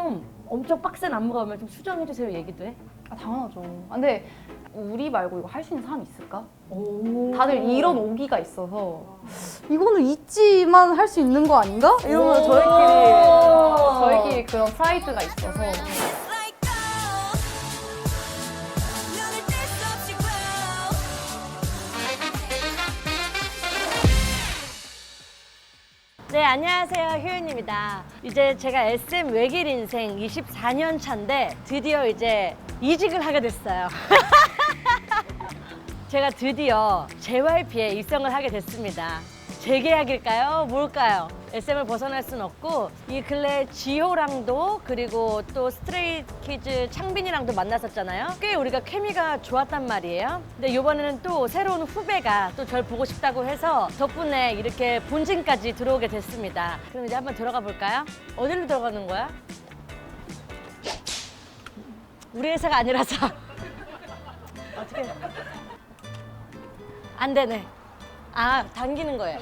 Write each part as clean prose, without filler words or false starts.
좀 엄청 빡센 안무가 오면 좀 수정해주세요 얘기도 해? 아, 당연하죠. 근데 우리 말고 이거 할 수 있는 사람이 있을까? 오. 다들 이런 오기가 있어서 이거는 있지만 할 수 있는 거 아닌가? 이러면 저희끼리 그런 프라이드가 있어서 네, 안녕하세요. 효연입니다. 이제 제가 SM 외길 인생 24년 차인데 드디어 이제 이직을 하게 됐어요. 제가 드디어 JYP에 입성을 하게 됐습니다. 재계약일까요? 뭘까요? SM을 벗어날 순 없고 이 근래 지효랑도 그리고 또 스트레이키즈 창빈이랑도 만났었잖아요. 꽤 우리가 케미가 좋았단 말이에요. 근데 이번에는 또 새로운 후배가 또 절 보고 싶다고 해서 덕분에 이렇게 본진까지 들어오게 됐습니다. 그럼 이제 한번 들어가 볼까요? 어디로 들어가는 거야? 우리 회사가 아니라서 어떻게 안 되네. 아, 당기는 거예요.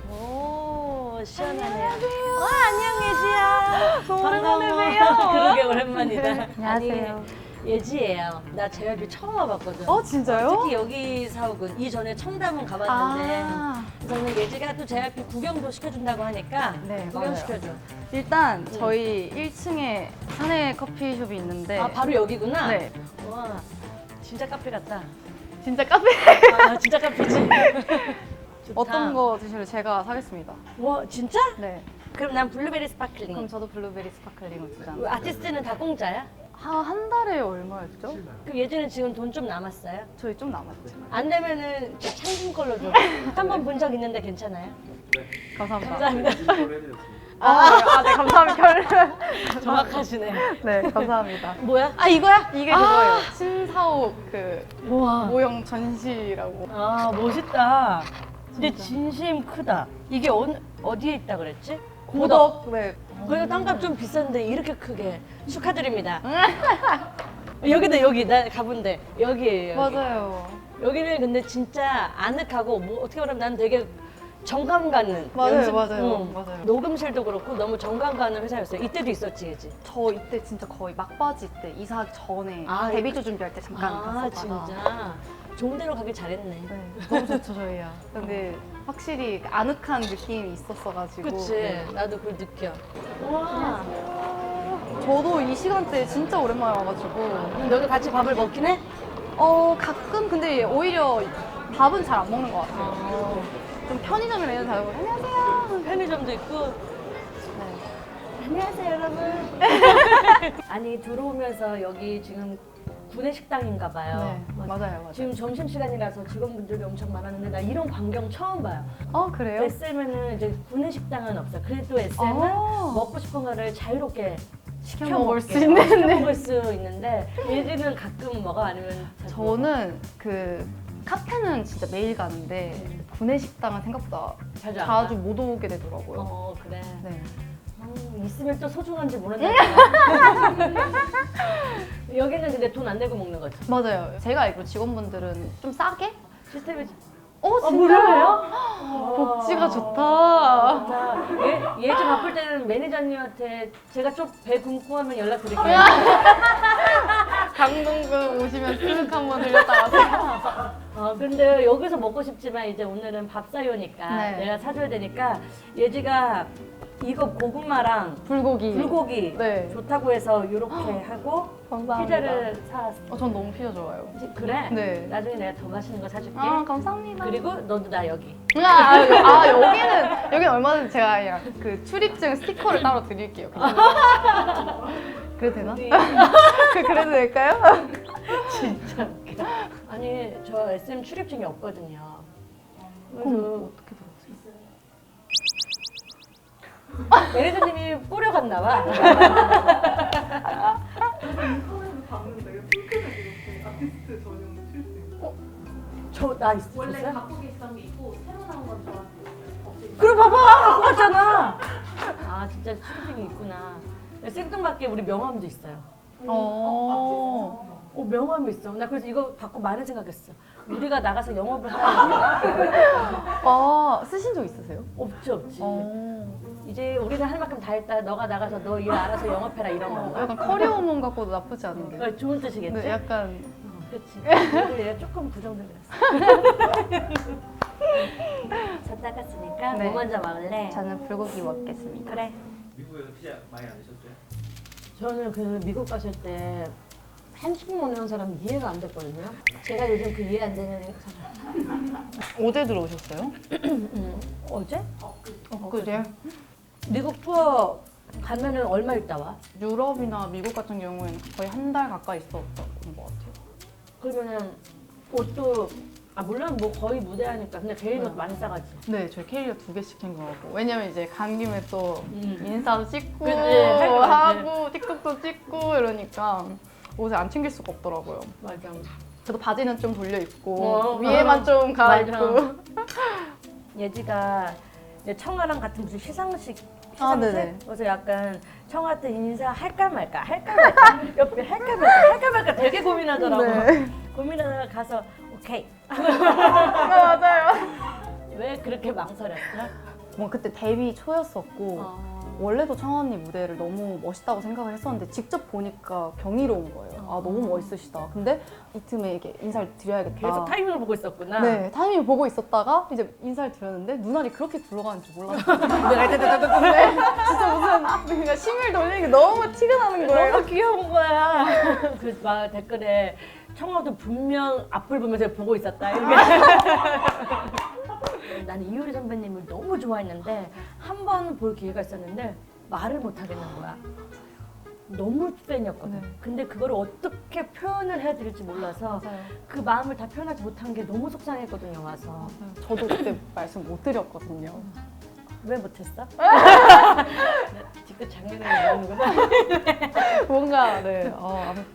오, 시원하네요. 안녕하세요. 너무 오랜만에 봬요. 그러게 오랜만이다. 안녕하세요. 아니, 예지예요. 나 JYP 처음 와봤거든. 진짜요? 특히 여기 사옥은 이전에 청담은 가봤는데 저는 예지가 또 JYP 구경도 시켜준다고 하니까 네, 구경 맞아요. 시켜줘. 일단 저희 1층에 사내 커피숍이 있는데 아, 바로 여기구나? 네. 와, 진짜 카페 같다. 진짜 카페 아, 진짜 카페지. 좋다. 어떤 거 드실래요? 제가 사겠습니다. 와, 진짜? 네. 그럼 난 블루베리 스파클링. 그럼 저도 블루베리 스파클링을 두 잔. 아티스트는 다 공짜야? 한 달에 얼마였죠? 그럼 예전에 지금 돈 좀 남았어요? 저희 좀 남았죠. 안 되면은 저 창진 걸로 줘. 한 번 본 적 있는데 괜찮아요? 감사합니다. 감사합니다. 네, 감사합니다. 정확하시네. 네, 감사합니다. 뭐야? 아, 이거야? 이게 그거예요. 신사옥 그 우와. 모형 전시라고. 아, 멋있다. 근데 진짜. 진심 크다. 이게 어디에 있다 그랬지? 고덕. 네. 그래도 땅값 좀 비싼데 이렇게 크게 축하드립니다. 여기도 여기 나 가본데 여기에요. 여기. 맞아요. 여기는 근데 진짜 아늑하고 뭐 어떻게 말하면 난 되게 정감 가는 맞아요, 맞아요. 녹음실도 그렇고 너무 정감 가는 회사였어요. 이때도 있었지, 그지? 저 이때 진짜 거의 막바지 때 이사하기 전에 데뷔조 준비할 때 잠깐 아, 갔었다가. 진짜 좋은 데로 가길 잘했네. 네, 너무 좋죠 저희야. 근데 확실히 아늑한 느낌이 있었어가지고. 그치? 네. 나도 그걸 느껴. 와. 저도 이 시간대 진짜 오랜만에 와가지고. 그럼 너도 같이 밥을 먹긴 해? 가끔 근데 오히려 밥은 잘 안 먹는 것 같아요. 좀 편의점이나 이런 데 다니고 안녕하세요. 편의점도 있고. 네. 안녕하세요, 여러분. 아니, 들어오면서 여기 지금 구내식당인가 봐요. 네, 맞아요. 지금 점심시간이라서 직원분들이 엄청 많았는데 나 이런 광경 처음 봐요. 그래요? SM에는 이제 구내식당은 없어. 그래도 SM은 먹고 싶은 거를 자유롭게 시켜 먹을 수 있는. 시켜 먹을 수 있는데 얘들은 가끔 먹어 아니면 자주 먹어? 저는 그 카페는 진짜 매일 가는데 구내식당은 생각보다 자주 안 자주 가? 못 오게 되더라고요. 그래. 네. 있으면 또 소중한지 모른다. 여기는 근데 돈 안 내고 먹는 거죠? 맞아요. 제가 알기로 직원분들은 좀 싸게? 시스템이 진짜요? 무료예요? 복지가 좋다. 진짜 얘좀 바쁠 때는 매니저님한테 제가 좀 배 굶고 하면 연락드릴게요. 강동구 오시면 쓱 한번 들렸다 가세요. 근데 여기서 먹고 싶지만 이제 오늘은 밥 사요니까 네. 내가 사줘야 되니까 예지가 이거 고구마랑 불고기 네. 좋다고 해서 이렇게 하고 감사합니다. 피자를 사왔어. 전 너무 피자 좋아해요. 그래? 네. 나중에 내가 더 맛있는 거 사줄게. 감사합니다. 그리고 너도 나 여기. 여기는 얼마든지 제가 그냥 그 출입증 스티커를 따로 드릴게요. 그래도 되나? 그래도 될까요? 진짜 웃겨. 아니 저 SM 출입증이 없거든요. 그래서 어떻게 들었어요? 매니저님이 뿌려갔나 봐. 인터넷에서 봤는데 핑크색 이렇게 아티스트 전용 출입증. 나 있어. 원래 줬어요? 갖고 계시던 게 있고 새로 나온 건 저한테 없어요. 그럼 봐봐 갖고 갔잖아. 아 진짜 출입증이 있구나. 생뚱맞게 우리 명함도 있어요. 명함이 있어. 나 그래서 이거 받고 많이 생각했어. 우리가 나가서 영업을 하는 게 쓰신 적 있으세요? 없지. 이제 우리는 할 만큼 다 했다. 너가 나가서 너 일 알아서 영업해라 이런 건가? 약간 커리어 우먼 같고도 나쁘지 않은데. 어, 좋은 뜻이겠지? 네, 약간 그렇지. 그래도 얘가 조금 부정적이었어. 자, 닦았으니까 네. 뭐 먼저 먹을래? 저는 불고기 먹겠습니다. 그래. 미국에서 피자 많이 안 드셨어요? 저는 그 미국 갔을 때 한식 먹는 사람 이해가 안 됐거든요. 제가 요즘 그 이해 안 되는 사람. 어제 들어오셨어요? 어제? 그제? 미국 투어 가면은 얼마 있다 와? 유럽이나 미국 같은 경우에는 거의 한 달 가까이 있었던 것 같아요. 그러면은 옷도 물론 뭐 거의 무대하니까 근데 개인 옷 많이 싸가지. 네, 저희 캐리어 2개씩 챙겨가고 왜냐면 이제 간 김에 또 인스타도 찍고 그치, 할거 많지. 하고 틱톡도 찍고 이러니까 옷을 안 챙길 수가 없더라고요. 맞아. 저도 바지는 좀 돌려 입고 어. 위에만 좀 갈아입고. 예지가 이제 청아랑 같은 무슨 시상식 아, 네네. 그래서 약간 청아한테 인사할까 말까 옆에 할까 말까 되게 고민하더라고. 네. 고민하다가 가서 오케이. 맞아요. 왜 그렇게 망설였어? 뭐 그때 데뷔 초였었고 원래도 청아 언니 무대를 너무 멋있다고 생각을 했었는데 직접 보니까 경이로운 거예요. 아 너무 멋있으시다. 근데 이 틈에 이게 인사를 드려야겠다. 계속 타이밍을 보고 있었구나. 네, 타이밍 보고 있었다가 이제 인사를 드렸는데 눈알이 그렇게 굴러가는 줄 몰랐어요. 네. 진짜 무슨 그러니까 심을 돌리는 게 너무 티가 나는 거예요. 너무 귀여운 거야. 그 막 댓글에 청아도 분명 앞을 보면서 보고 있었다. 이렇게. 나는 이효리 선배님을 너무 좋아했는데 한 번 볼 기회가 있었는데 말을 못 하겠는 거야. 너무 팬이었거든. 네. 근데 그걸 어떻게 표현을 해야 될지 몰라서 맞아요. 그 마음을 다 표현하지 못한 게 너무 속상했거든요. 와서. 저도 그때 말씀 못 드렸거든요. 왜 못했어? 뒤끝 장면을 모르는구나. 뭔가 네, 아무튼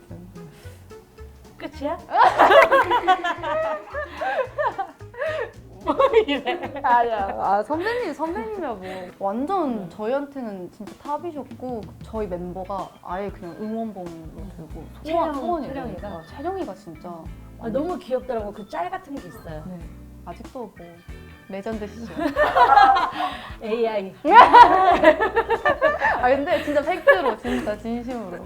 끝이야? 뭐 이래. 아니야. 선배님이야 뭐. 완전 저희한테는 진짜 탑이셨고 저희 멤버가 아예 그냥 응원봉으로 들고 소원이 채령이가? 채령이가 진짜 너무 귀엽더라고. 그 짤 같은 게 있어요. 네. 아직도 뭐 레전드시죠. AI. 아 근데 진짜 팩트로 진짜 진심으로.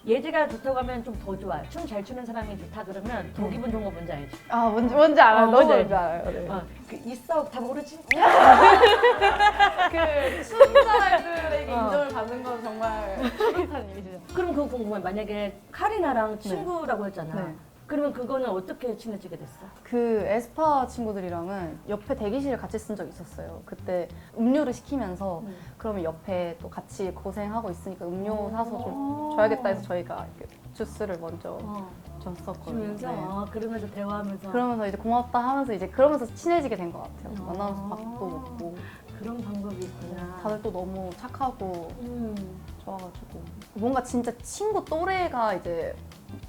예지가 좋다고 하면 좀 더 좋아요. 춤 잘 추는 사람이 좋다 그러면 더 기분 좋은 거 뭔지 알지? 아 뭔지 알아요. 어, 너무 뭔지 뭔지 알아요. 네. 그 있어 다 모르지? 그 춤사람들에게 어. 인정을 받는 건 정말 뿌듯한 일이죠. 그럼 그거 궁금해. 만약에 카리나랑 친구라고 했잖아. 네. 그러면 그거는 어떻게 친해지게 됐어? 그 에스파 친구들이랑은 옆에 대기실을 같이 쓴 적이 있었어요. 그때 음료를 시키면서 그러면 옆에 또 같이 고생하고 있으니까 음료 사서 줘야겠다 해서 저희가 이렇게 주스를 먼저 줬었거든요. 주면서 네. 그러면서 대화하면서 그러면서 이제 고맙다 하면서 이제 그러면서 친해지게 된 것 같아요. 만나면서 밥도 먹고 그런 방법이 있구나. 다들 또 너무 착하고 좋아가지고 뭔가 진짜 친구 또래가 이제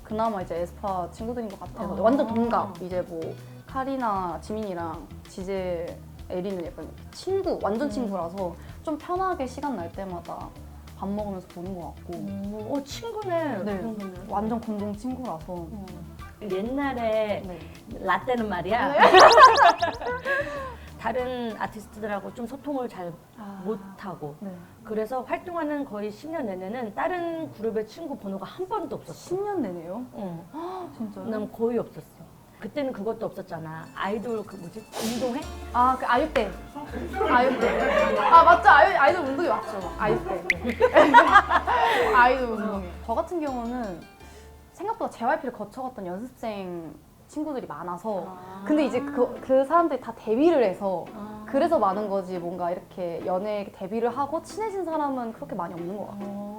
그나마 이제 에스파 친구들인 것 같아서 완전 동갑. 이제 뭐 카리나, 지민이랑 지제, 에리는 약간 친구, 완전 친구라서 좀 편하게 시간 날 때마다 밥 먹으면서 보는 것 같고. 친구네. 네, 그런 거는. 완전 공동 친구라서. 옛날에 네. 라떼는 말이야. 다른 아티스트들하고 좀 소통을 잘 못하고 네. 그래서 활동하는 거의 10년 내내는 다른 그룹의 친구 번호가 한 번도 없었어. 10년 내내요? 진짜요? 난 거의 없었어. 그때는 그것도 없었잖아. 아이돌 그 뭐지? 운동회? 아, 그 아육대. 아육대. 아, 맞죠. 아이돌 운동이 맞죠. 아육대. 아이돌 운동이. 저 같은 경우는 생각보다 JYP를 거쳐갔던 연습생 친구들이 많아서 근데 이제 그 사람들이 다 데뷔를 해서 그래서 많은 거지 뭔가 이렇게 연예계 데뷔를 하고 친해진 사람은 그렇게 많이 없는 것 같아요.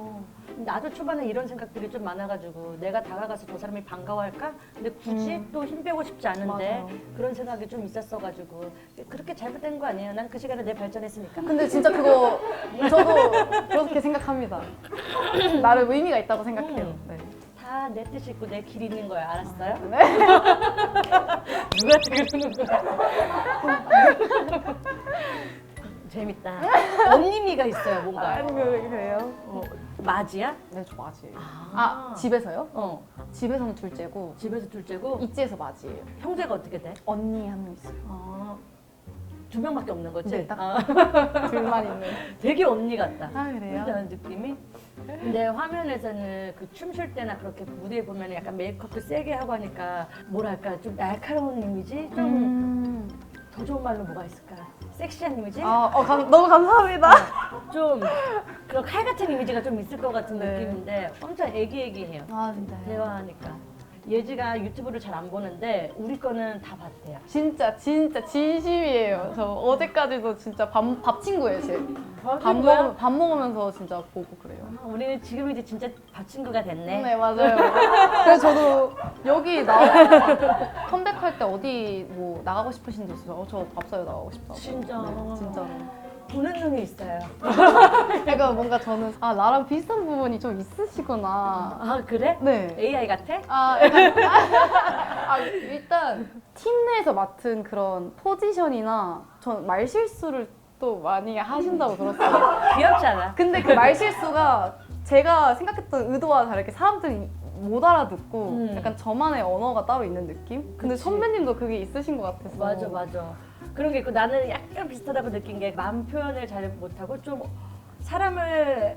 나도 초반에 이런 생각들이 좀 많아가지고 내가 다가가서 저 사람이 반가워할까? 근데 굳이 또 힘 빼고 싶지 않은데 맞아요. 그런 생각이 좀 있었어가지고 그렇게 잘못된 거 아니에요? 난 그 시간에 내 발전했으니까. 근데 진짜 그거 저도 그렇게 생각합니다. 나름 의미가 있다고 생각해요. 네. 다 내 뜻이 있고 내 길이 있는 거야. 알았어요? 네. 누가 그러는 거야? 재밌다. 언니미가 있어요, 뭔가. 그래요? 맞이야? 네, 저 맞이에요. 아, 집에서요? 어. 집에서는 둘째고 집에서 둘째고 이지에서 맞이에요. 형제가 어떻게 돼? 언니 한 명 있어요. 두 명밖에 없는 거지? 네, 딱. 아, 둘만 있는. 되게 언니 같다. 아 그래요? 그런 느낌이? 근데 화면에서는 그 춤출 때나 그렇게 무대에 보면 약간 메이크업도 세게 하고 하니까 뭐랄까 좀 날카로운 이미지? 좀 더 좋은 말로 뭐가 있을까? 섹시한 이미지? 너무 감사합니다. 좀 그런 칼 같은 이미지가 좀 있을 것 같은 네. 느낌인데 엄청 애기애기해요. 아 진짜. 대화하니까. 예지가 유튜브를 잘 안 보는데 우리 거는 다 봤대요. 진짜 진심이에요. 저 어제까지도 진짜 밥 친구예요, 제. 친구야? 밥 먹으면서 진짜 보고 그래요. 우리는 지금 이제 진짜 밥 친구가 됐네. 네 맞아요. 그래서 저도 여기 컴백할 때 어디 뭐 나가고 싶으신 데 있어요? 저 밥사요 나가고 싶다고. 진짜? 네, 진짜로. 보는 눈이 있어요. 그러니까 뭔가 저는 나랑 비슷한 부분이 좀 있으시구나. 아 그래? 네. AI 같아? 일단 팀 내에서 맡은 그런 포지션이나 전 말실수를 또 많이 하신다고 들었어요. 귀엽잖아. 근데 그 말실수가 제가 생각했던 의도와 다르게 사람들이 못 알아듣고 약간 저만의 언어가 따로 있는 느낌? 근데 그치. 선배님도 그게 있으신 것 같아서. 맞아. 그런 게 있고 나는 약간 비슷하다고 느낀 게 마음 표현을 잘 못하고 좀 사람을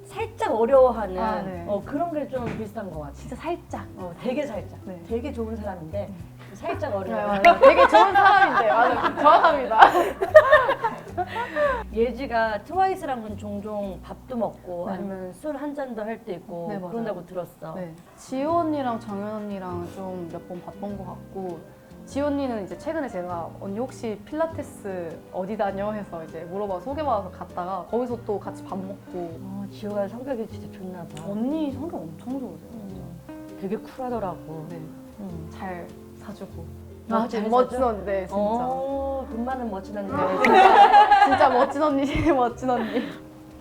살짝 어려워하는 네. 그런 게 좀 비슷한 것 같아. 진짜 살짝. 되게 살짝. 네. 되게 좋은 사람인데 살짝 어려워. 맞아요. 되게 좋은 사람인데 맞아요. 정확합니다. 예지가 트와이스랑은 종종 밥도 먹고 네. 아니면 술 한 잔도 할 때 있고 네, 맞아요. 그런다고 들었어. 네. 지호 언니랑 정연 언니랑 좀 몇 번 봤던 것 같고 지호 언니는 이제 최근에 제가 언니 혹시 필라테스 어디 다녀 해서 이제 물어봐 소개받아서 갔다가 거기서 또 같이 밥 먹고 지호가 성격이 진짜 좋나 봐. 언니 성격 엄청 좋으세요. 되게 쿨하더라고. 네. 잘 사주고 잘 멋진 사줘? 언니 네 진짜 돈 많은 멋진 언니. 진짜 멋진 언니 멋진 언니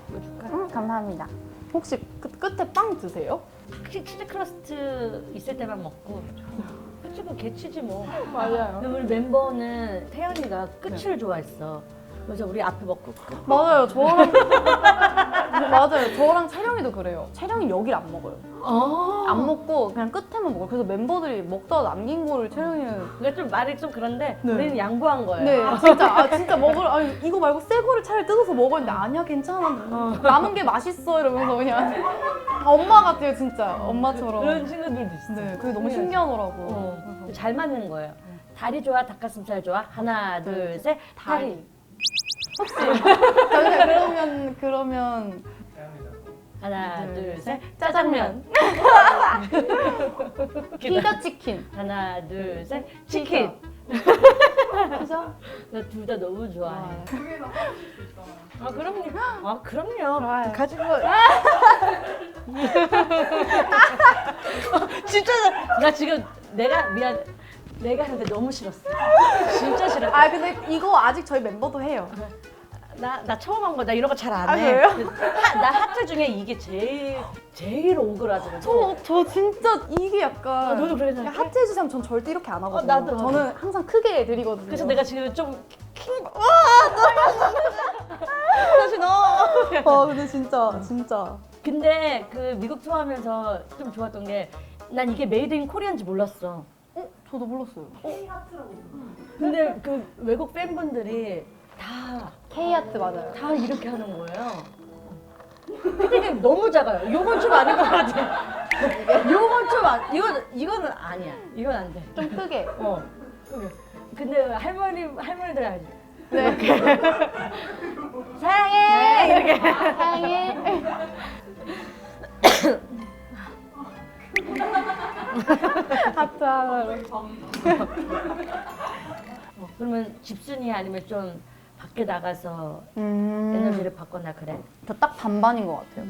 이거 줄까? 감사합니다. 혹시 끝에 빵 드세요? 치즈 크러스트 있을 때만 먹고 그치고 개치지 뭐. 맞아요. 근데 우리 멤버는 태연이가 끝을 좋아했어. 그래서 우리 앞에 먹고 끝. 맞아요. 저랑 채령이도 그래요. 채령이 여기를 안 먹어요. 안 먹고 그냥 끝에만 먹어요. 그래서 멤버들이 먹다가 남긴 거를 채령이는 그게 좀 말이 좀 그런데 네. 우리는 양보한 거예요. 네 진짜 이거 말고 새 거를 차라리 뜯어서 먹었는데 아니야 괜찮아 남은 게 맛있어 이러면서 그냥 엄마 같아요 진짜 엄마처럼. 그런 친구들도 있어. 네 그게 너무 신기하더라고. 그래서 잘 맞는 거예요. 다리 좋아, 닭가슴살 좋아? 하나, 둘, 셋. 다리. 그러면 하나, 둘, 둘, 셋. 셋. 짜장면. 피자 치킨. 하나, 둘, 셋. 치킨. 그죠? 나 둘 다 너무 좋아해. 두 개나 사줄 수 있잖아요. 그럼요. 그럼요. 좋아요. 가지고. 진짜 나 지금 미안. 내가 하는데 너무 싫었어. 진짜 싫어. 근데 이거 아직 저희 멤버도 해요. 나 처음 한 거. 나 이런 거 잘 안 해. 그래요? 나 하트 중에 이게 제일 오그라들고. 저 진짜 이게 약간 너도 그래 생각해? 하트 해주세요. 전 절대 이렇게 안 하거든요. 나도. 저는 항상 크게 드리거든요. 그래서 내가 지금 좀 다시 넣어. 근데 진짜 근데 그 미국 투어하면서 좀 좋았던 게 난 이게 메이드 인 코리안지 몰랐어. 저도 몰랐어요. 근데 그 외국 팬분들이 다 K-아트 맞아요. 이렇게 하는 거예요. 피디님 너무 작아요. 요건 좀 아닌 것 같아. 요건 좀 이거는 아니야. 이건 안 돼. 좀 크게. 그게. 근데 할머니들 알지? 네. 사랑해 이렇게. 사랑해. 하트 하나로. 그러면 집순이 아니면 좀 밖에 나가서 음. 에너지를 받거나 그래? 저 딱 반반인 것 같아요.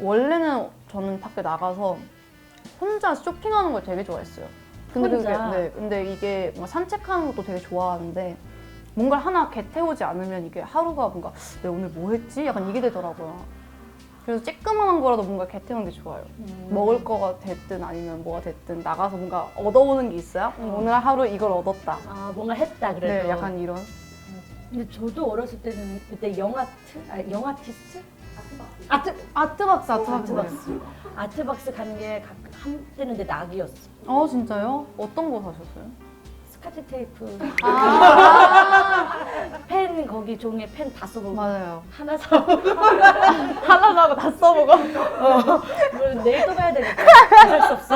원래는 저는 밖에 나가서 혼자 쇼핑하는 걸 되게 좋아했어요. 근데 혼자? 근데 이게 뭔가 산책하는 것도 되게 좋아하는데 뭔가를 하나 개태우지 않으면 이게 하루가 뭔가 내가 오늘 뭐 했지? 약간 이게 되더라고요. 그래서 쬐끄만한 거라도 뭔가 개태우는 게 좋아요. 먹을 거가 됐든 아니면 뭐가 됐든 나가서 뭔가 얻어오는 게 있어요. 오늘 하루 이걸 얻었다. 뭔가 했다 그래도. 네, 약간 이런. 근데 저도 어렸을 때는 그때 영아티스트? 아트박스. 아트박스 가는 게 한때는 내 낙이었어. 진짜요? 어떤 거 사셨어요? 스카치 테이프, 아, 펜 거기 종이에 펜 다 써보고 맞아요. 하나 사보고 하나도 하고 다 써보고. 뭐 내일 또 가야 되니까 다 살 수 없어.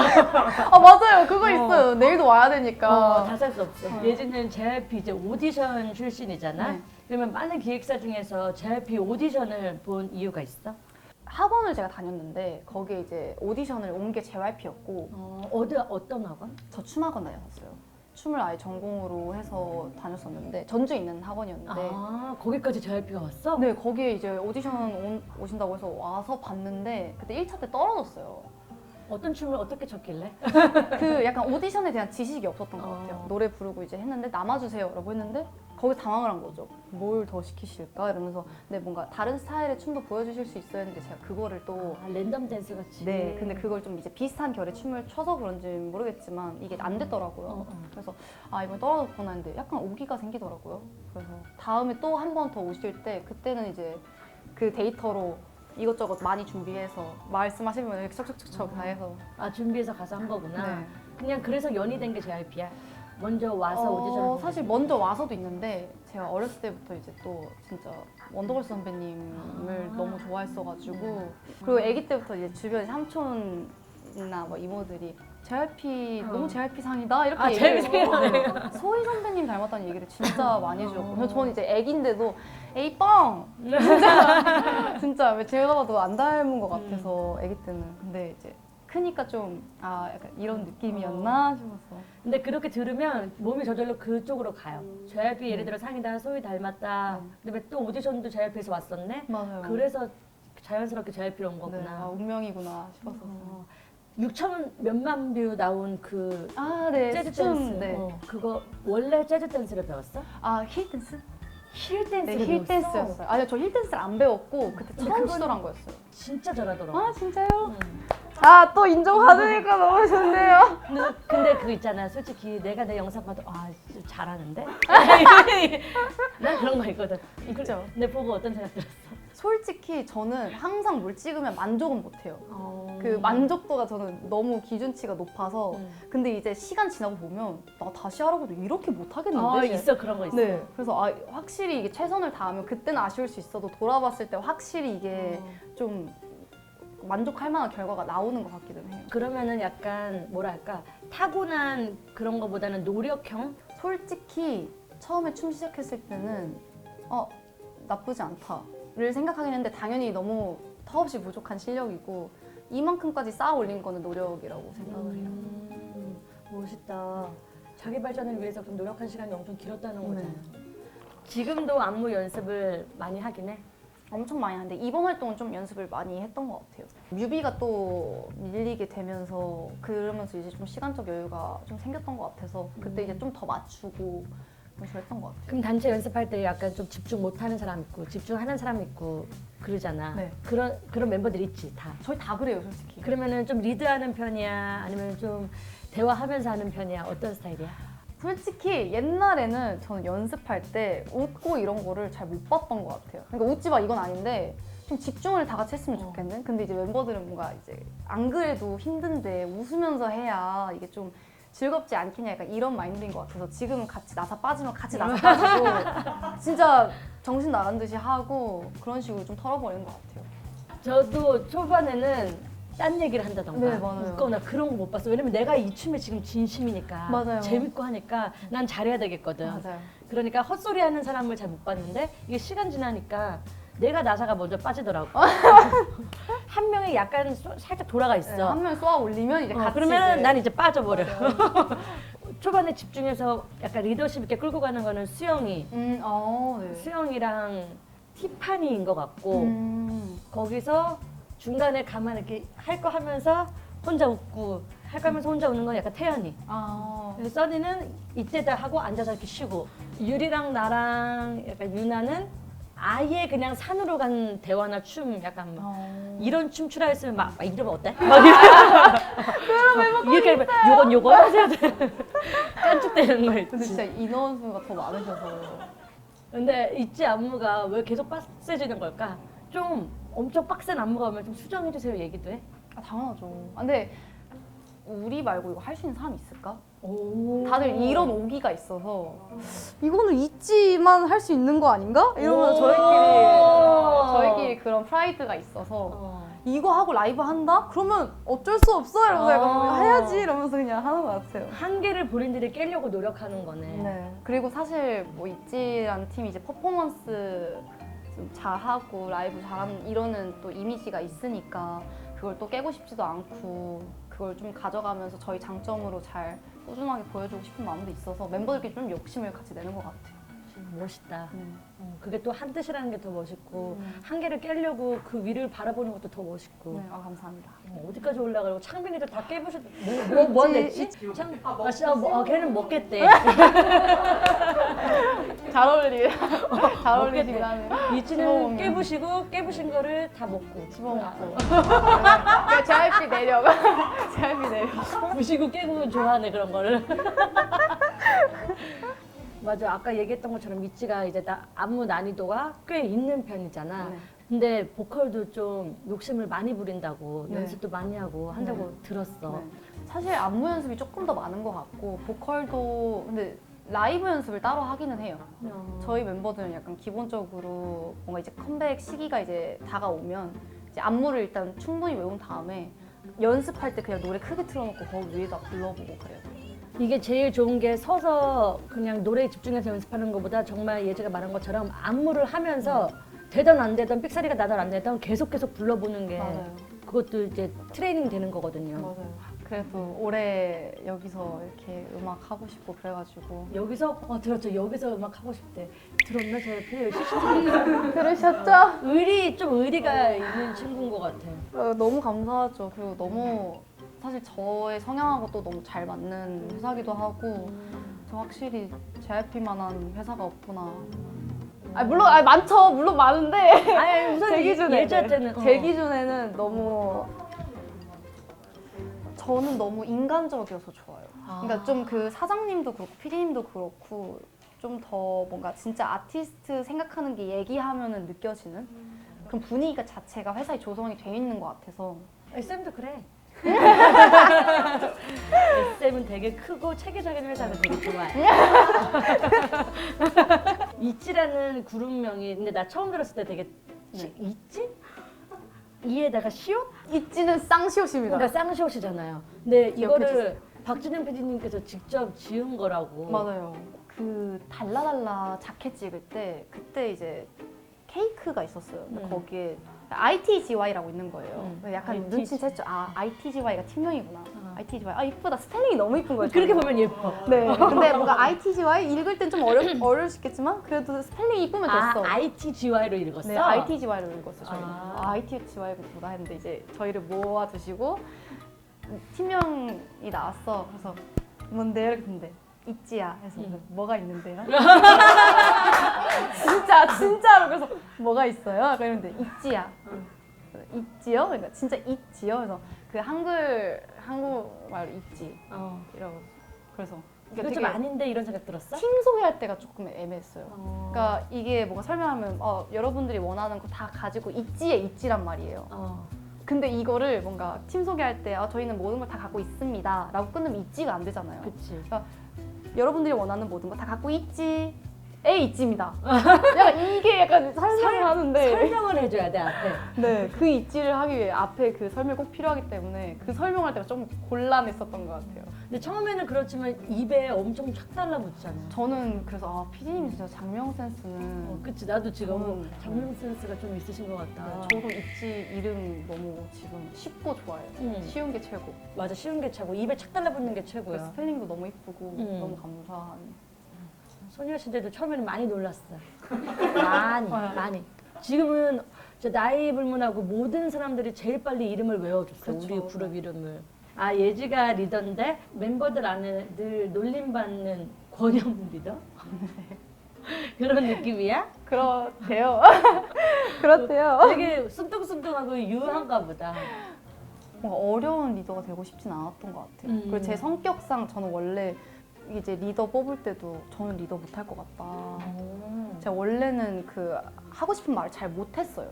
아, 맞아요. 그거 있어요. 내일도 와야 되니까. 다 살 수 없어. 예진은 JYP 이제 오디션 출신이잖아. 네. 그러면 많은 기획사 중에서 JYP 오디션을 본 이유가 있어? 학원을 제가 다녔는데 거기에 이제 오디션을 온 게 JYP였고 어떤 학원? 저 춤학원 다녔었어요. 춤을 아예 전공으로 해서 다녔었는데 전주에 있는 학원이었는데 아 거기까지 JYP가 왔어? 네, 거기에 이제 오디션 오신다고 해서 와서 봤는데 그때 1차 때 떨어졌어요. 어떤 춤을 어떻게 췄길래? 그 약간 오디션에 대한 지식이 없었던 것 같아요. 어. 노래 부르고 이제 했는데 남아주세요 라고 했는데 거기 당황을 한 거죠. 뭘 더 시키실까 이러면서 근데 뭔가 다른 스타일의 춤도 보여주실 수 있어야 했는데 제가 그거를 또 랜덤 댄스 같이. 네, 근데 그걸 좀 이제 비슷한 결의 춤을 춰서 그런지 모르겠지만 이게 안 됐더라고요. 어. 그래서 아 이번 떨어졌구나 했는데 약간 오기가 생기더라고요. 그래서 다음에 또 한 번 더 오실 때 그때는 이제 그 데이터로 이것저것 많이 준비해서 말씀하시면 이렇게 척척척척 다 해서 아 준비해서 가서 한 거구나. 네. 그냥 그래서 연이 된 게 JYP야. 먼저 와서 오디션을 본 사실 거지. 먼저 와서도 있는데 제가 어렸을 때부터 이제 또 진짜 원더걸스 선배님을 너무 좋아했어가지고 그리고 아기 때부터 이제 주변 삼촌이나 뭐 이모들이 JYP 너무 JYP 상이다 이렇게 JYP 얘기해요. 상이에요. 소희 선배님 닮았다는 얘기를 진짜 많이 해주셨고 그래서 저는 이제 아기인데도 에이뻥 진짜 왜 제가 봐도 안 닮은 것 같아서 아기 때는 근데 이제 크니까 좀 아 약간 이런 느낌이었나 싶었어. 근데 그렇게 들으면 몸이 저절로 그쪽으로 가요. JYP 예를 들어 상이다, 소희 닮았다. 그다음에 또 오디션도 JYP에서 왔었네. 맞아요. 그래서 자연스럽게 JYP로 온 네, 거구나. 아, 운명이구나 싶었었어요. 6천 몇만 뷰 나온 그 아, 네. 재즈 춤, 댄스. 네. 그거 원래 재즈 댄스를 배웠어? 아, 힐 댄스? 힐 댄스를 네, 힐 배웠어? 댄스였어요. 아니요, 저 힐 댄스를 안 배웠고 그때 근데 처음 그건- 시도한 거였어요. 진짜 잘하더라고. 아, 진짜요? 응. 아, 또 인정받으니까 너무 좋네요. 근데 그거 있잖아. 솔직히 내가 내 영상 봐도 좀 잘하는데? 난 그런 거 있거든. 있죠. 근데 보고 어떤 생각 들었어? 솔직히 저는 항상 뭘 찍으면 만족은 못해요. 어. 그 만족도가 저는 너무 기준치가 높아서 음. 근데 이제 시간 지나고 보면 나 다시 하라고 해도 이렇게 못하겠는데? 아 있어 그런 거 있어. 네. 그래서 아, 확실히 이게 최선을 다하면 그때는 아쉬울 수 있어도 돌아봤을 때 확실히 이게 좀 만족할 만한 결과가 나오는 것 같기는 해요. 그러면은 약간 뭐랄까 타고난 그런 거보다는 노력형? 솔직히 처음에 춤 시작했을 때는 나쁘지 않다를 생각하긴 했는데 당연히 너무 턱없이 부족한 실력이고 이만큼까지 쌓아 올린 거는 노력이라고 생각을 해요. 멋있다. 자기 발전을 위해서 그럼 노력한 시간이 엄청 길었다는 네. 거잖아. 지금도 안무 연습을 많이 하긴 해. 엄청 많이 하는데 이번 활동은 좀 연습을 많이 했던 것 같아요. 뮤비가 또 밀리게 되면서 그러면서 이제 좀 시간적 여유가 좀 생겼던 것 같아서 그때 이제 좀 더 맞추고 그런 식으로 했던 것 같아요. 그럼 단체 연습할 때 약간 좀 집중 못하는 사람 있고 집중하는 사람 있고 그러잖아. 네. 그런 멤버들 있지 다. 저희 다 그래요, 솔직히. 그러면은 좀 리드하는 편이야? 아니면 좀 대화하면서 하는 편이야? 어떤 스타일이야? 솔직히 옛날에는 저는 연습할 때 웃고 이런 거를 잘 못 봤던 것 같아요. 그러니까 웃지 마 이건 아닌데 좀 집중을 다 같이 했으면 좋겠는. 근데 이제 멤버들은 뭔가 이제 안 그래도 힘든데 웃으면서 해야 이게 좀 즐겁지 않겠냐 약간 이런 마인드인 것 같아서 지금은 같이 나사 빠지면 같이 나사 빠지고 진짜 정신 나간 듯이 하고 그런 식으로 좀 털어버리는 것 같아요. 저도 초반에는 딴 얘기를 한다던가 네, 맞아요. 웃거나 그런 거 못 봤어. 왜냐면 내가 이 춤에 지금 진심이니까 맞아요. 재밌고 하니까 난 잘해야 되겠거든. 맞아요. 그러니까 헛소리 하는 사람을 잘 못 봤는데 이게 시간 지나니까 내가 나사가 먼저 빠지더라고. 한 명이 약간 살짝 돌아가 있어. 네, 한 명 쏘아 올리면 이제 같이 그러면 이제 난 이제 빠져버려. 초반에 집중해서 약간 리더십 있게 끌고 가는 거는 수영이. 네. 수영이랑 티파니인 것 같고 거기서 중간에 가만 이렇게 할 거 하면서 혼자 웃고 할 거 하면서 혼자 웃는 건 약간 태연이. 그래서 써니는 이때다 하고 앉아서 이렇게 쉬고 유리랑 나랑 약간 유나는 아예 그냥 산으로 간 대화나 춤 약간 막 이런 춤 추라 했으면 막 이러면 어때? 막 이렇게 하면 요건 하셔야 돼. 깐죽대는 거 근데 있지. 진짜 인원수가 더 많으셔서 근데 있지 안무가 왜 계속 빡세지는 걸까? 좀 엄청 빡센 안무가 오면 좀 수정해주세요 얘기도 해? 당연하죠. 근데 우리 말고 이거 할 수 있는 사람이 있을까? 오. 다들 이런 오기가 있어서 이거는 있지만 할 수 있는 거 아닌가? 이러면서 저희끼리 그런 프라이드가 있어서 이거 하고 라이브 한다? 그러면 어쩔 수 없어 이러면서 약간 해야지 이러면서 그냥 하는 것 같아요. 한계를 본인들이 깨려고 노력하는 거네. 네. 그리고 사실 뭐 있지라는 팀이 이제 퍼포먼스 좀 잘하고 라이브 잘하는 이러는 또 이미지가 있으니까 그걸 또 깨고 싶지도 않고 그걸 좀 가져가면서 저희 장점으로 잘 꾸준하게 보여주고 싶은 마음도 있어서 멤버들끼리 좀 욕심을 같이 내는 것 같아요. 멋있다. 그게 또 한 뜻이라는 게 더 멋있고 한계를 깨려고 그 위를 바라보는 것도 더 멋있고. 네, 감사합니다. 어디까지 올라가고 창빈이도 다 깨부셔. 뭐 냈지? 걔는 먹겠대. 잘 어울리게 잘 어울리시긴 하네요. 이치는 깨부시고 깨부신 거를 다 먹고 집어먹고. JYP 내려고. JYP 내려고. 부시고 깨고 좋아하네 그런 거를. 맞아, 아까 얘기했던 것처럼 미치가 이제 안무 난이도가 꽤 있는 편이잖아. 네. 근데 보컬도 좀 욕심을 많이 부린다고 네. 연습도 많이 하고 한다고 들었어. 네. 사실 안무 연습이 조금 더 많은 것 같고 보컬도 근데 라이브 연습을 따로 하기는 해요. 저희 멤버들은 약간 기본적으로 뭔가 이제 컴백 시기가 이제 다가오면 이제 안무를 일단 충분히 외운 다음에 연습할 때 그냥 노래 크게 틀어놓고 거기 위에다 불러보고 그래요. 이게 제일 좋은 게 서서 그냥 노래에 집중해서 연습하는 것보다 정말 예지가 말한 것처럼 안무를 하면서 되든 안 되든 삑사리가 나든 안 되든 계속 불러보는 게 맞아요. 그것도 이제 트레이닝 되는 거거든요. 맞아요. 그래도 올해 여기서 이렇게 음악 하고 싶고 그래가지고 여기서 들었죠. 여기서 음악 하고 싶대. 들었나 저 옆에 시청자 그러셨죠? 의리가 있는 친구인 것 같아. 너무 감사하죠. 그리고 너무 사실 저의 성향하고 또 너무 잘 맞는 회사기도 하고 저 확실히 JYP만한 회사가 없구나. 물론 많죠. 물론 많은데 아니 우선 제 기준에 예지한테는 제 기준에는 너무 저는 너무 인간적이어서 좋아요. 그러니까 좀 그 사장님도 그렇고 PD님도 그렇고 좀 더 뭔가 진짜 아티스트 생각하는 게 얘기하면은 느껴지는 그런 분위기가 자체가 회사에 조성이 돼 있는 것 같아서. SM도 그래. SM은 되게 크고 체계적인 회사는 되게 좋아해. 있지라는 그룹명이 근데 나 처음 들었을 때 되게 있지? 이에다가 시옷? 있지는 쌍시옷입니다. 그러니까 쌍시옷이잖아요. 근데 이거를 기억해주세요. 박준영 PD님께서 직접 지은 거라고. 맞아요. 그 달라달라 자켓 찍을 때 그때 이제 케이크가 있었어요. 근데 거기에 ITGY라고 있는 거예요. 약간 눈치챘죠. ITGY가 팀명이구나. ITGY. 이쁘다. 스펠링이 너무 이쁜 거예요. 그렇게 저는. 보면 예뻐. 네. 근데 뭔가 ITGY 읽을 땐 좀 어려울 수 있겠지만 그래도 스펠링이 이쁘면 됐어. ITGY로 읽었어? 네, ITGY로 읽었어요. 저희는. 아. ITGY구나 했는데 이제 저희를 모아두시고 팀명이 나왔어. 그래서 뭔데요? 이렇게 했는데 있지야. 해서 뭐가 있는데요? 진짜로 그래서 뭐가 있어요? 그랬는데 있지야. 있지요? 그러니까 진짜 있지요. 그래서 그 한국말로 있지. 이러고 그래서 이거 좀 아닌데 이런 생각 들었어? 팀 소개할 때가 조금 애매했어요. 그러니까 이게 뭔가 설명하면 여러분들이 원하는 거 다 가지고 있지에 있지란 말이에요. 근데 이거를 뭔가 팀 소개할 때 저희는 모든 걸 다 갖고 있습니다 라고 끝내면 있지가 안 되잖아요. 그치. 여러분들이 원하는 모든 거 다 갖고 있지 에 있지입니다. 약간 이게 약간 설명을 하는데 설명을 해줘야 돼 앞에. 네, 그 있지를 하기 위해 앞에 그 설명이 꼭 필요하기 때문에 그 설명할 때가 좀 곤란했었던 것 같아요. 근데 처음에는 그렇지만 입에 엄청 착 달라붙잖아. 저는 그래서 PD님 진짜 장명 센스는 그치, 나도 지금 저는 장면 센스가 좀 있으신 것 같다. 저도 있지 이름 너무 지금 쉽고 좋아해요. 쉬운 게 최고. 맞아, 쉬운 게 최고. 입에 착 달라붙는 게 최고야. 스펠링도 너무 이쁘고 너무 감사한. 소녀시대도 처음에는 많이 놀랐어. 많이. 지금은 저 나이 불문하고 모든 사람들이 제일 빨리 이름을 외워줬어. 그쵸. 우리 그룹 이름을. 예지가 리더인데 멤버들 안에 늘 놀림받는 권영 리더? 그런 느낌이야? 그렇대요. 그렇대요. 되게 순둥순둥하고 유한가 보다. 뭔가 어려운 리더가 되고 싶진 않았던 것 같아요. 그리고 제 성격상 저는 원래 이제 리더 뽑을 때도 저는 리더 못할 것 같다. 제가 원래는 그 하고 싶은 말을 잘 못했어요.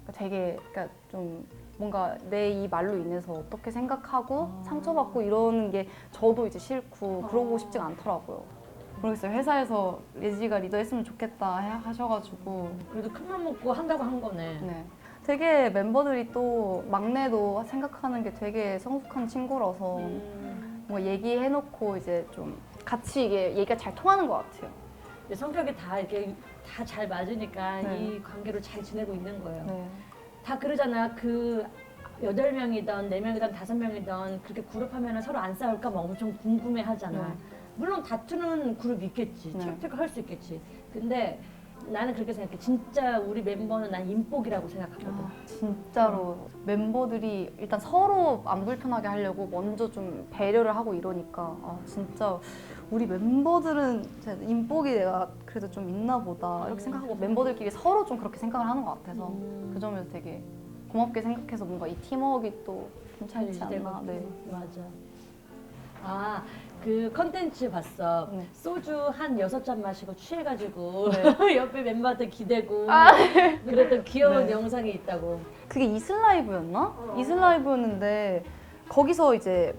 그러니까 되게 그러니까 좀 뭔가 내 이 말로 인해서 어떻게 생각하고 상처받고 이러는 게 저도 이제 싫고 그러고 싶지가 않더라고요. 모르겠어요. 회사에서 예지가 리더했으면 좋겠다 하셔가지고 그래도 큰 맘 먹고 한다고 한 거네. 네. 되게 멤버들이 또 막내도 생각하는 게 되게 성숙한 친구라서 뭐 얘기해놓고 이제 좀 같이 이게 얘기가 잘 통하는 것 같아요. 성격이 다 이렇게 다 잘 맞으니까 네. 이 관계로 잘 지내고 있는 거예요. 네. 다 그러잖아. 그 8명이든 4명이든 5명이든 그렇게 그룹하면 서로 안 싸울까 막 엄청 궁금해 하잖아. 네. 물론 다투는 그룹 있겠지. 네. 티격태격 할 수 있겠지. 근데 나는 그렇게 생각해. 진짜 우리 멤버는 난 인복이라고 생각하거든. 진짜로 멤버들이 일단 서로 안 불편하게 하려고 먼저 좀 배려를 하고 이러니까 진짜 우리 멤버들은 진짜 인복이 내가 그래도 좀 있나 보다 이렇게 생각하고 멤버들끼리 서로 좀 그렇게 생각을 하는 것 같아서 그 점에서 되게 고맙게 생각해서 뭔가 이 팀워크가 또 괜찮지 않나. 네. 맞아. 아, 그 컨텐츠 봤어. 네. 소주 한 6잔 마시고 취해가지고 네. 옆에 멤버한테 기대고 그랬던 귀여운 네. 영상이 있다고. 그게 이슬라이브였나? 이슬라이브였는데 거기서 이제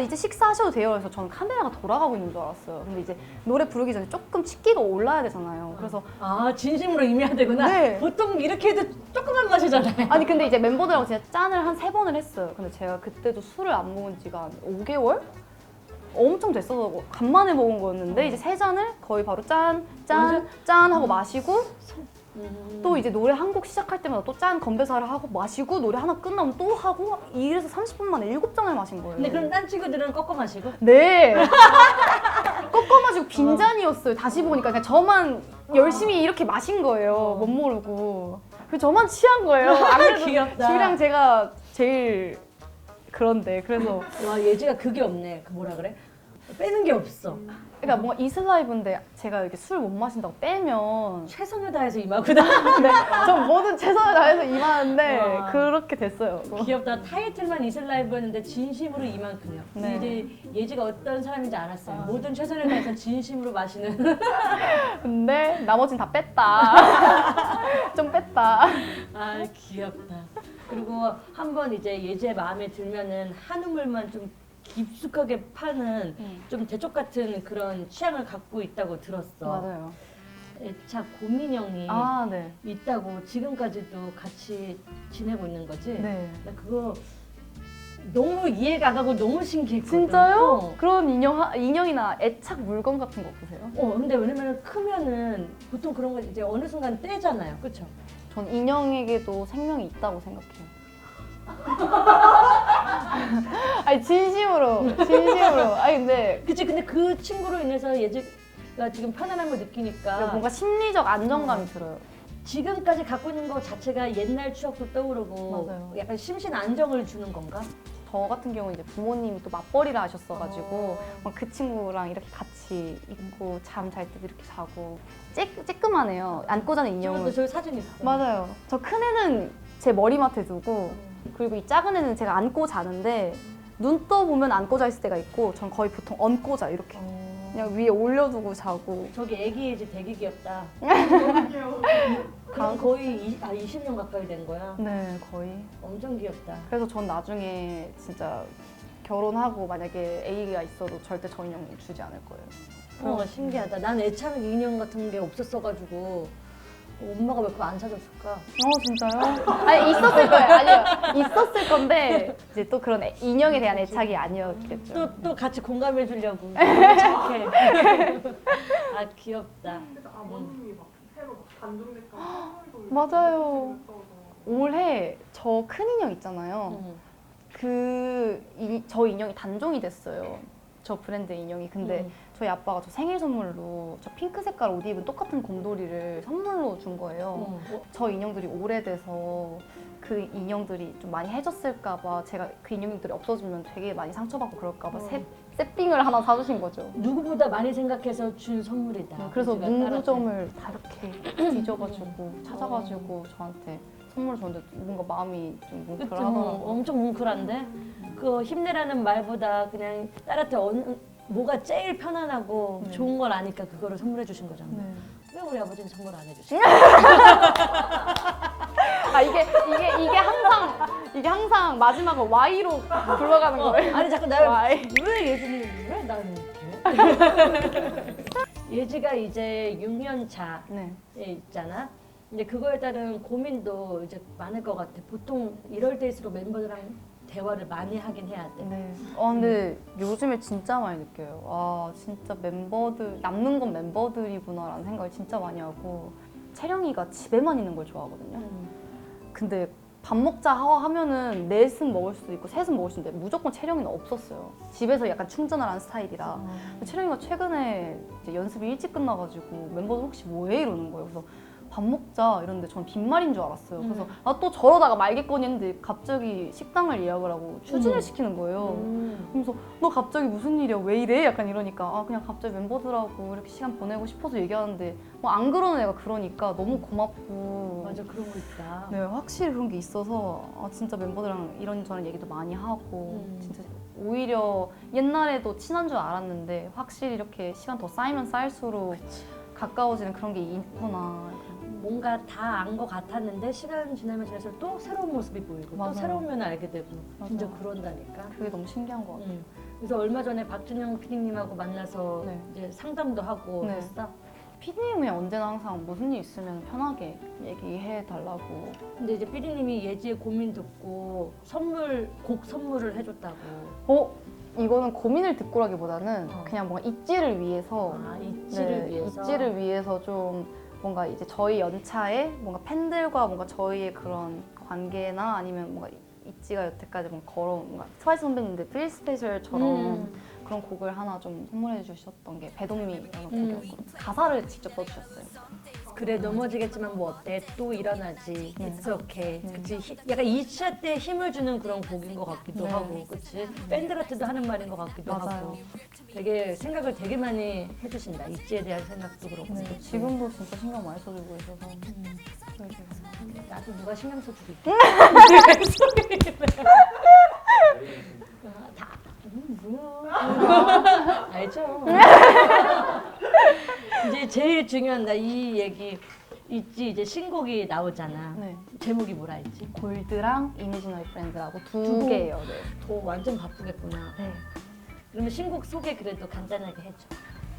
이제 식사하셔도 돼요. 그래서 저는 카메라가 돌아가고 있는 줄 알았어요. 근데 이제 노래 부르기 전에 조금 치기가 올라야 되잖아요. 그래서 아, 진심으로 임해야 되구나. 네. 보통 이렇게 해도 조금만 마시잖아요. 아니 근데 이제 멤버들하고 제가 짠을 한 3번을 했어요. 근데 제가 그때도 술을 안 먹은 지가 한 5개월? 엄청 됐어서 간만에 먹은 거였는데 이제 3잔을 거의 바로 짠 하고 마시고 또 이제 노래 한 곡 시작할 때마다 또 짠 건배사를 하고 마시고 노래 하나 끝나면 또 하고 이래서 30분 만에 7잔을 마신 거예요. 근데 그럼 딴 친구들은 꺾어 마시고? 네. 꺾어 마시고 빈잔이었어요. 다시 보니까 그냥 저만 열심히 이렇게 마신 거예요. 못 모르고. 그래서 저만 취한 거예요. 아무래도 귀엽다. 주랑 제가 제일 그런데 그래서 와, 예지가 그게 없네. 그 뭐라 그래? 빼는 게 없어. 그러니까 뭔가 이슬라이브인데 제가 이렇게 술 못 마신다고 빼면 최선을 다해서 임하구나. 네, 전 뭐든 최선을 다해서 임하는데 와. 그렇게 됐어요. 귀엽다. 타이틀만 이슬라이브였는데 진심으로 이만큼이요. 네. 이제 예지가 어떤 사람인지 알았어요. 모든 최선을 다해서 진심으로 마시는. 근데 나머진 다 뺐다. 좀 뺐다. 아, 귀엽다. 그리고 한번 이제 예지의 마음에 들면은 한우물만 좀 깊숙하게 파는 좀 대쪽 같은 그런 취향을 갖고 있다고 들었어. 맞아요. 애착 고민형이 네. 있다고 지금까지도 같이 지내고 있는 거지? 네. 나 그거 너무 이해가 안 가고 너무 신기했거든. 진짜요? 그런 인형이나 애착 물건 같은 거 없으세요? 근데 왜냐면 크면은 보통 그런 거 이제 어느 순간 떼잖아요. 그쵸? 전 인형에게도 생명이 있다고 생각해요. 아니 진심으로. 아니 근데 그치. 근데 그 친구로 인해서 예지가 지금 편안한 걸 느끼니까 뭔가 심리적 안정감이 들어요. 지금까지 갖고 있는 것 자체가 옛날 추억도 떠오르고 맞아요. 약간 심신 안정을 주는 건가? 저 같은 경우는 이제 부모님이 또 맞벌이를 하셨어가지고 막 그 친구랑 이렇게 같이 있고 잠 잘 때도 이렇게 자고 쬐끄만해요. 안고 자는 저도 인형은. 저기 사진 있어. 맞아요. 저 큰 애는 제 머리맡에 두고 그리고 이 작은 애는 제가 안고 자는데 눈 떠보면 안고 자 있을 때가 있고 전 거의 보통 얹고 자 이렇게 그냥 위에 올려두고 자고. 저기 애기 예지 되게 귀엽다. 너무 귀여워. 그럼 거의 20년 가까이 된 거야. 네, 거의. 엄청 귀엽다. 그래서 전 나중에 진짜 결혼하고 만약에 아기가 있어도 절대 저 인형 주지 않을 거예요. 신기하다. 난 애착 인형 같은 게 없었어가지고 엄마가 왜 그거 안 사줬을까? 진짜요? 아니 있었을 거예요. 아니요, 있었을 건데 이제 또 그런 인형에 대한 애착이 아니었겠죠. 또 같이 공감해 주려고. 착해. 아, 귀엽다. 그래서 아버님이 막 새로 막 단종됐다고 선물도 맞아요. 있어서. 올해 저 큰 인형 있잖아요. 저 인형이 단종이 됐어요. 저 브랜드 인형이. 근데 저희 아빠가 저 생일 선물로 저 핑크 색깔 옷 입은 똑같은 곰돌이를 선물로 준 거예요. 저 인형들이 오래돼서 그 인형들이 좀 많이 해졌을까 봐 제가 그 인형들이 없어지면 되게 많이 상처받고 그럴까 봐 세핑을 하나 사주신 거죠. 누구보다 많이 생각해서 준 선물이다. 그래서 예지가 문구점을 다 이렇게 뒤져가지고 찾아가지고 저한테 선물 줬는데 뭔가 마음이 좀 그쵸, 뭉클하더라고요. 엄청 뭉클한데 그 힘내라는 말보다 그냥 딸한테 뭐가 제일 편안하고 좋은 걸 아니까 그거를 선물해 주신 거잖아. 네. 왜 우리 아버지는 선물 안 해주시? 이게 항상 마지막을 Y로 불러가는 거예요. 아니 자꾸 나를 Y. 왜 예지는 왜 나는 이렇게? 예지가 이제 6년 차에 네. 있잖아. 근데 그거에 따른 고민도 이제 많을 것 같아. 보통 이럴 때일수록 멤버들이랑 대화를 많이 하긴 해야 돼. 네. 근데 요즘에 진짜 많이 느껴요. 아, 진짜 멤버들, 남는 건 멤버들이구나라는 생각을 진짜 많이 하고. 채령이가 집에만 있는 걸 좋아하거든요. 근데 밥 먹자 하면은 넷은 먹을 수도 있고 셋은 먹을 수 있는데 무조건 채령이는 없었어요. 집에서 약간 충전을 하는 스타일이라. 근데 채령이가 최근에 이제 연습이 일찍 끝나가지고 멤버들 혹시 뭐해? 이러는 거예요. 그래서 밥 먹자 이러는데 저는 빈말인 줄 알았어요. 그래서 또 저러다가 말겠거니 했는데 갑자기 식당을 예약을 하고 추진을 시키는 거예요. 그래서 너 갑자기 무슨 일이야? 왜 이래? 약간 이러니까 그냥 갑자기 멤버들하고 이렇게 시간 보내고 싶어서 얘기하는데 뭐 안 그러는 애가 그러니까 너무 고맙고. 맞아, 그런 거 있다. 네, 확실히 그런 게 있어서 진짜 멤버들이랑 이런저런 얘기도 많이 하고 진짜 오히려 옛날에도 친한 줄 알았는데 확실히 이렇게 시간 더 쌓이면 쌓일수록 가까워지는 그런 게 있구나. 뭔가 다 안 것 같았는데 시간 지나면 지날수록 또 새로운 모습이 보이고 맞아요. 또 새로운 면을 알게 되고 진짜 맞아요. 그런다니까. 그게 너무 신기한 것 같아요. 그래서 얼마 전에 박준영 PD님하고 만나서 네. 이제 상담도 하고 네. 했어. PD님이 언제나 항상 무슨 일 있으면 편하게 얘기해 달라고. 근데 이제 PD님이 예지의 고민 듣고 곡 선물을 해줬다고. 이거는 고민을 듣고라기보다는 어. 그냥 뭔가 있지를 위해서 있지를 위해서. 있지를 위해서 좀 뭔가 이제 저희 연차에 뭔가 팬들과 뭔가 저희의 그런 관계나 아니면 뭔가 있지가 여태까지 뭔가 걸어온 뭔가 트와이스 선배님들 프리 스페셜처럼 그런 곡을 하나 좀 선물해 주셨던 게 배동미라는 곡이었거든요. 가사를 직접 써주셨어요. 그래 넘어지겠지만 뭐 어때 또 일어나지 It's okay. 그치? 약간 2차 때 힘을 주는 그런 곡인 것 같기도 네. 하고 그치? 밴드라트도 하는 말인 것 같기도 맞아요. 하고 되게 생각을 되게 많이 해주신다. 있지에 대한 생각도 그렇고 네, 그치? 지금도 진짜 신경 많이 써주고 있어서 나도 누가 신경 써주고 있다. 다 뭐야 알죠? 이제 제일 중요한 나 이 얘기 있지. 이제 신곡이 나오잖아. 네. 제목이 뭐라 했지? 골드랑 이미지너리 프렌드라고 두 두 곡. 개예요. 네. 완전 바쁘겠구나. 네. 그러면 신곡 소개 그래도 간단하게 해줘.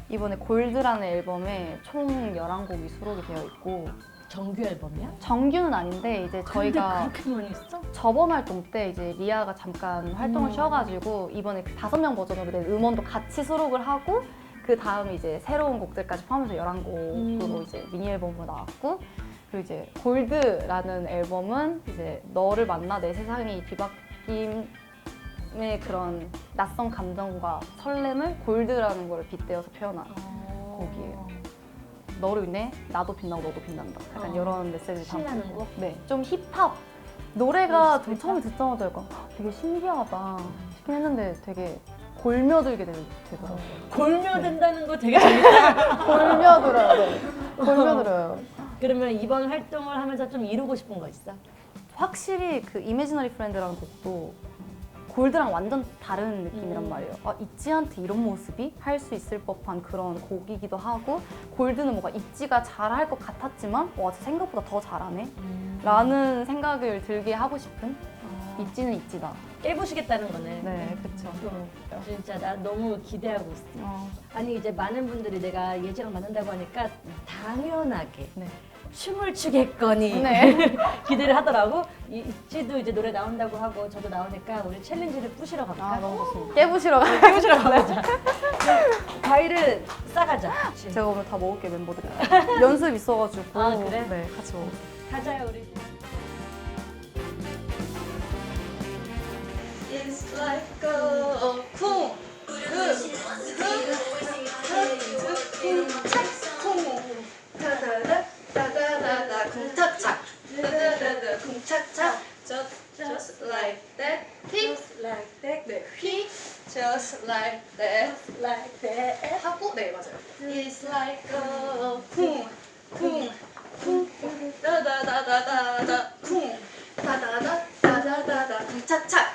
이번에 골드라는 앨범에 총 11곡이 수록이 되어 있고 정규 앨범이야? 정규는 아닌데 이제 저희가 근데 그렇게 많이 있어? 저번 활동 때 이제 리아가 잠깐 활동을 쉬어가지고 이번에 그 5명 버전으로 된 음원도 같이 수록을 하고 그 다음에 이제 새로운 곡들까지 포함해서 11곡으로 이제 미니 앨범으로 나왔고 그리고 이제 골드라는 앨범은 이제 너를 만나 내 세상이 뒤바뀜의 그런 낯선 감정과 설렘을 골드라는 걸 빗대어서 표현한 곡이에요. 너로 인해 나도 빛나고 너도 빛난다. 약간 이런 메시지를 신나는 담고. 거? 네, 좀 힙합. 노래가 좀 힙합? 처음에 듣자마자 약간 되게 신기하다 싶긴 했는데 되게 골며들게 되더라고요. 골며든다는 거 되게 재밌다. 골며들어요. 네. 골며들어요. 그러면 이번 활동을 하면서 좀 이루고 싶은 거 있어? 확실히 그 이미지너리 프렌드라는 곡도 골드랑 완전 다른 느낌이란 말이에요. 있지한테 이런 모습이 할 수 있을 법한 그런 곡이기도 하고 골드는 뭔가 있지가 잘할 것 같았지만 생각보다 더 잘하네 라는 생각을 들게 하고 싶은 있지는 있지다. 깨부시겠다는 거네. 네, 그쵸. 진짜 나 너무 기대하고 있어. 아니 이제 많은 분들이 내가 예지랑 만난다고 하니까 당연하게 네. 춤을 추겠거니 네. 기대를 하더라고. 있지도 이제 노래 나온다고 하고 저도 나오니까 우리 챌린지를 부시러 갈까? 너무 좋습니다. 깨부시러 가. 깨부시러 가보자. 과일을 싸가자. 그치? 제가 오늘 다 먹을게 멤버들이. 연습 있어가지고. 그래? 네, 같이 먹을게요. 가자요 우리. It's like a 쿵, 다다다다 쿵착착, 다다다다 쿵착착, just like that, just like that, 네, 휘, just like that, like that 하고 네 맞아요. It's like a 쿵, 다다다다다다 쿵, 다다다다다다 쿵착착.